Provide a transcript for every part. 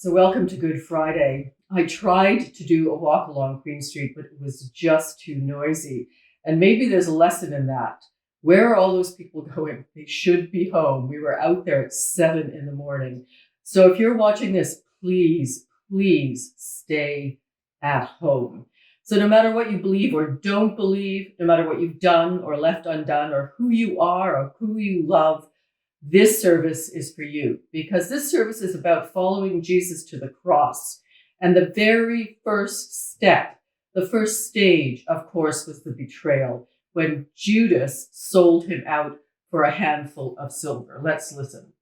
So welcome to Good Friday. I tried to do a walk along Queen Street, but it was just too noisy. And maybe there's a lesson in that. Where are all those people going? They should be home. We were out there at 7 a.m. So if you're watching this, please stay at home. So no matter what you believe or don't believe, no matter what you've done or left undone, or who you are or who you love, this service is for you, because this service is about following Jesus to the cross. And the very first step, the first stage, of course, was the betrayal, when Judas sold him out for a handful of silver. Let's listen.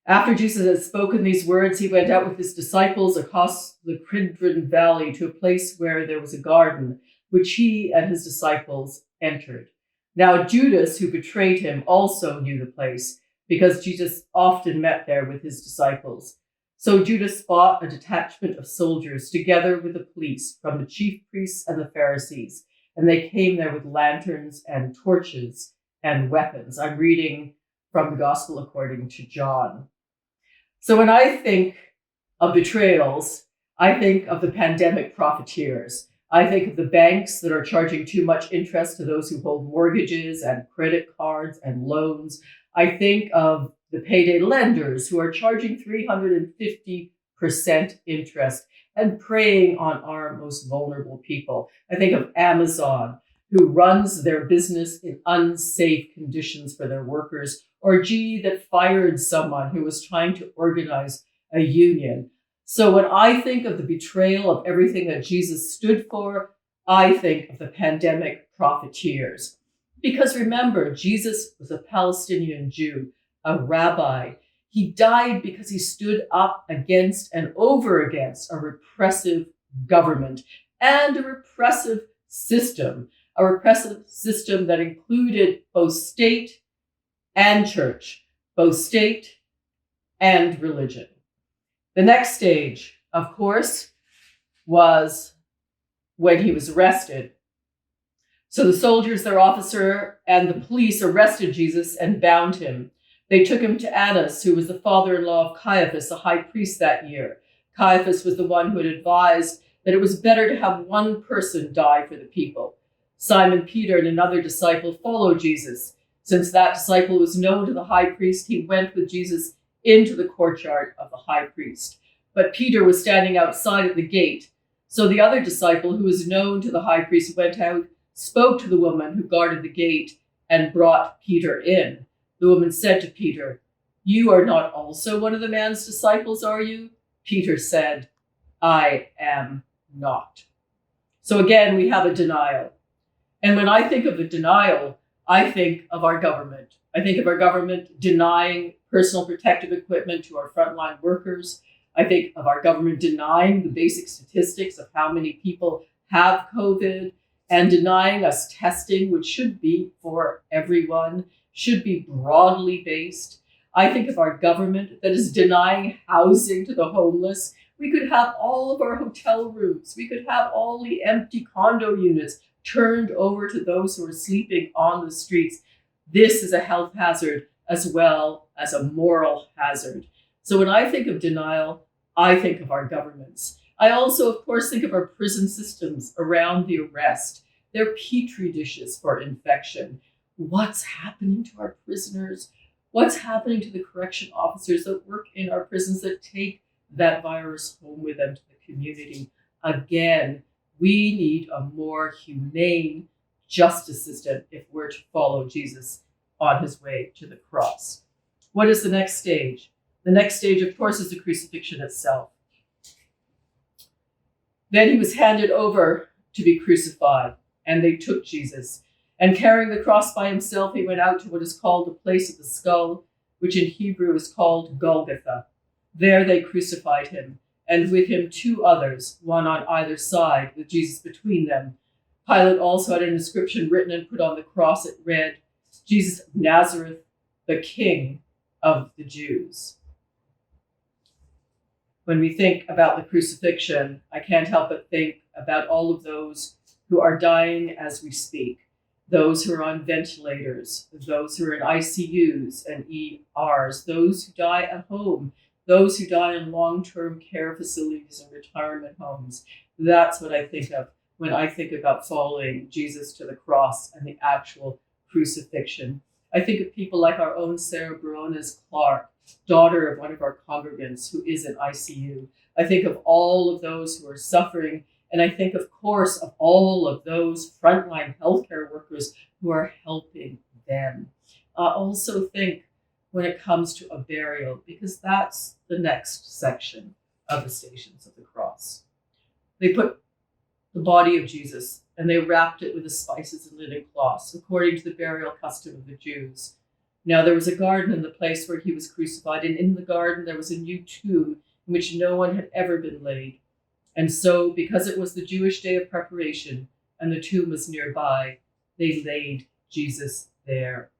After Jesus had spoken these words, he went out with his disciples across the Kidron Valley to a place where there was a garden, which he and his disciples entered. Now Judas, who betrayed him, also knew the place, because Jesus often met there with his disciples. So Judas bought a detachment of soldiers together with the police from the chief priests and the Pharisees, and they came there with lanterns and torches and weapons. I'm reading from the Gospel according to John. So when I think of betrayals, I think of the pandemic profiteers. I think of the banks that are charging too much interest to those who hold mortgages and credit cards and loans. I think of the payday lenders who are charging 350% interest and preying on our most vulnerable people. I think of Amazon, who runs their business in unsafe conditions for their workers, or GE that fired someone who was trying to organize a union. So when I think of the betrayal of everything that Jesus stood for, I think of the pandemic profiteers. Because remember, Jesus was a Palestinian Jew, a rabbi. He died because he stood up against and over against a repressive government and a repressive system that included both state and church, both state and religion. The next stage, of course, was when he was arrested. So the soldiers, their officer, and the police arrested Jesus and bound him. They took him to Annas, who was the father-in-law of Caiaphas, the high priest that year. Caiaphas was the one who had advised that it was better to have one person die for the people. Simon Peter and another disciple followed Jesus. Since that disciple was known to the high priest, he went with Jesus into the courtyard of the high priest. But Peter was standing outside at the gate. So the other disciple, who was known to the high priest, went out, spoke to the woman who guarded the gate, and brought Peter in. The woman said to Peter, "You are not also one of the man's disciples, are you?" Peter said, "I am not." So again, we have a denial. And when I think of the denial, I think of our government. I think of our government denying personal protective equipment to our frontline workers. I think of our government denying the basic statistics of how many people have COVID and denying us testing, which should be for everyone, should be broadly based. I think of our government that is denying housing to the homeless. We could have all of our hotel rooms. We could have all the empty condo units turned over to those who are sleeping on the streets. This is a health hazard as well as a moral hazard. So when I think of denial, I think of our governments. I also, of course, think of our prison systems around the arrest. They're petri dishes for infection. What's happening to our prisoners? What's happening to the correction officers that work in our prisons that take that virus home with them to the community? Again, we need a more humane justice system if we're to follow Jesus on his way to the cross. What is the next stage? The next stage, of course, is the crucifixion itself. Then he was handed over to be crucified, and they took Jesus. And carrying the cross by himself, he went out to what is called the place of the skull, which in Hebrew is called Golgotha. There they crucified him, and with him 2 others, one on either side, with Jesus between them. Pilate also had an inscription written and put on the cross. It read, "Jesus of Nazareth, the King of the Jews." When we think about the crucifixion, I can't help but think about all of those who are dying as we speak, those who are on ventilators, those who are in ICUs and ERs, those who die at home, those who die in long-term care facilities and retirement homes. That's what I think of when I think about following Jesus to the cross and the actual crucifixion. I think of people like our own Sarah Barones Clark, daughter of one of our congregants who is in ICU. I think of all of those who are suffering, and I think, of course, of all of those frontline healthcare workers who are helping them. I also think when it comes to a burial, because that's the next section of the Stations of the Cross. They put the body of Jesus and they wrapped it with the spices and linen cloths, according to the burial custom of the Jews. Now there was a garden in the place where he was crucified, and in the garden there was a new tomb in which no one had ever been laid. And so, because it was the Jewish day of preparation and the tomb was nearby, they laid Jesus there.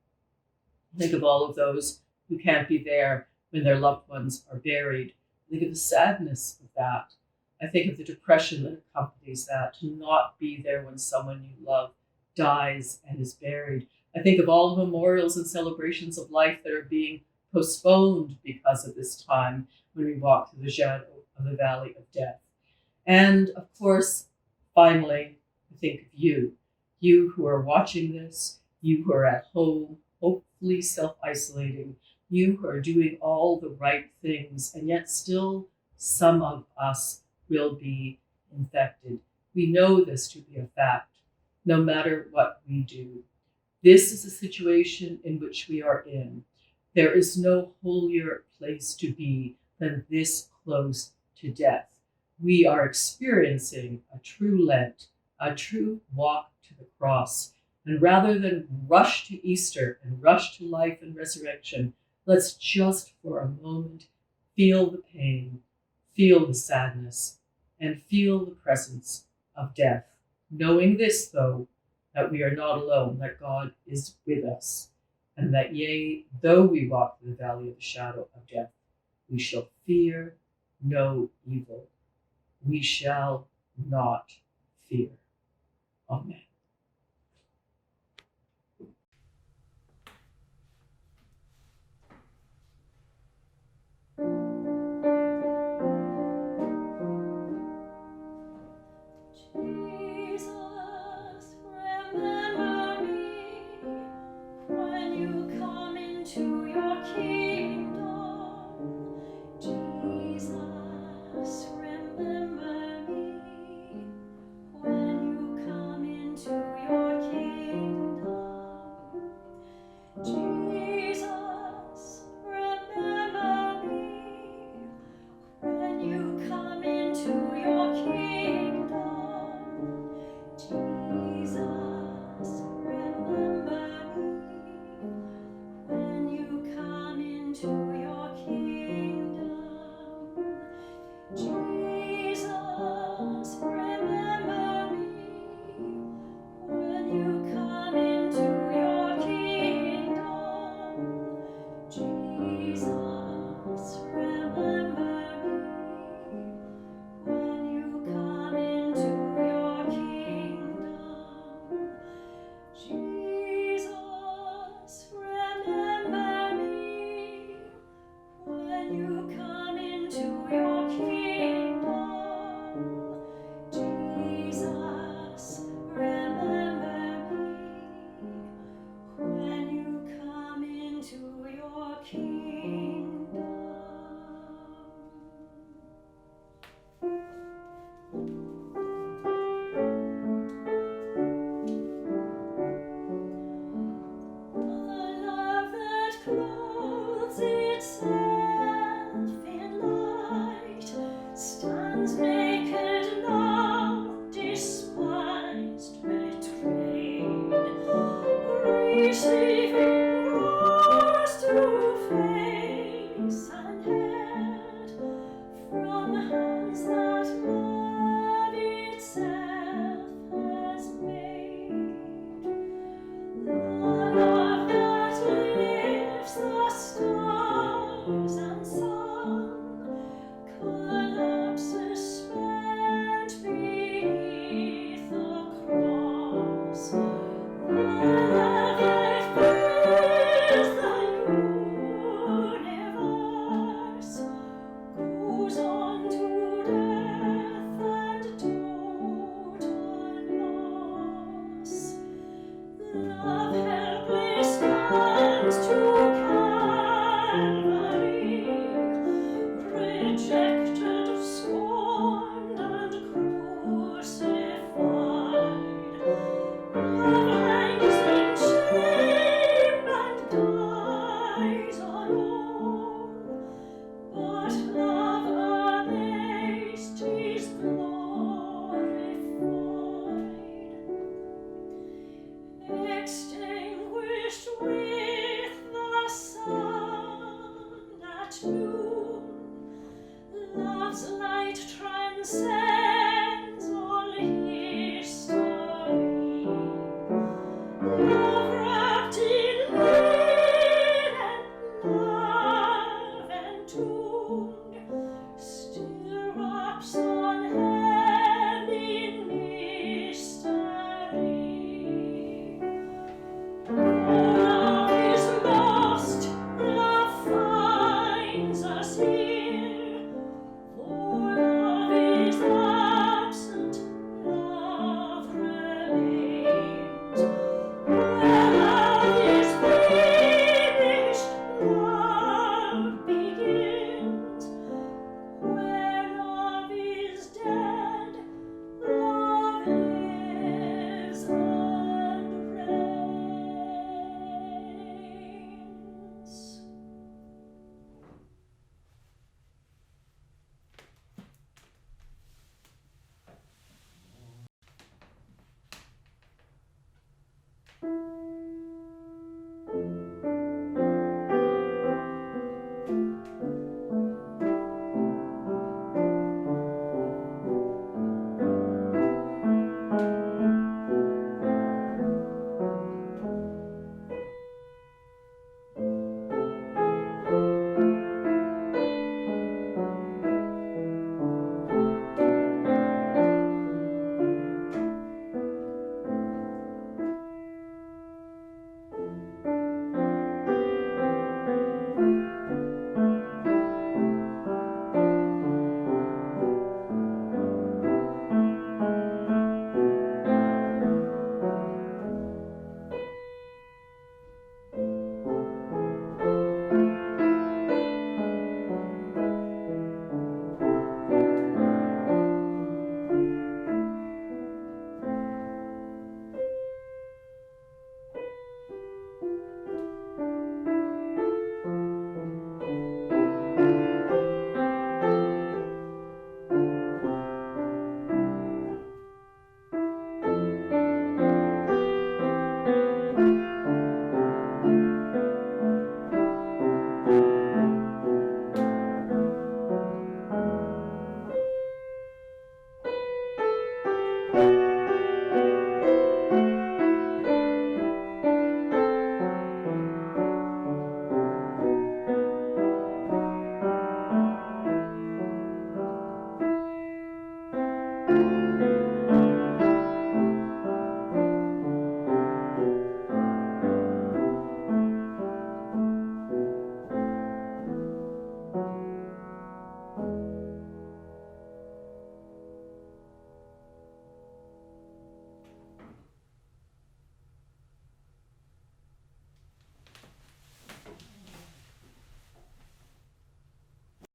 Think of all of those who can't be there when their loved ones are buried. Think of the sadness of that. I think of the depression that accompanies that, to not be there when someone you love dies and is buried. I think of all the memorials and celebrations of life that are being postponed because of this time when we walk through the shadow of the valley of death. And of course, finally, I think of you who are watching this, you who are at home, hopefully self-isolating, you who are doing all the right things, and yet still some of us will be infected. We know this to be a fact, no matter what we do. This is a situation in which we are in. There is no holier place to be than this close to death. We are experiencing a true Lent, a true walk to the cross. And rather than rush to Easter and rush to life and resurrection, let's just for a moment feel the pain, feel the sadness, and feel the presence of death. Knowing this, though, that we are not alone, that God is with us, and that yea, though we walk through the valley of the shadow of death, we shall fear no evil. We shall not fear. Amen. Jesus, remember me when you come into your kingdom. Jesus, remember me when you come into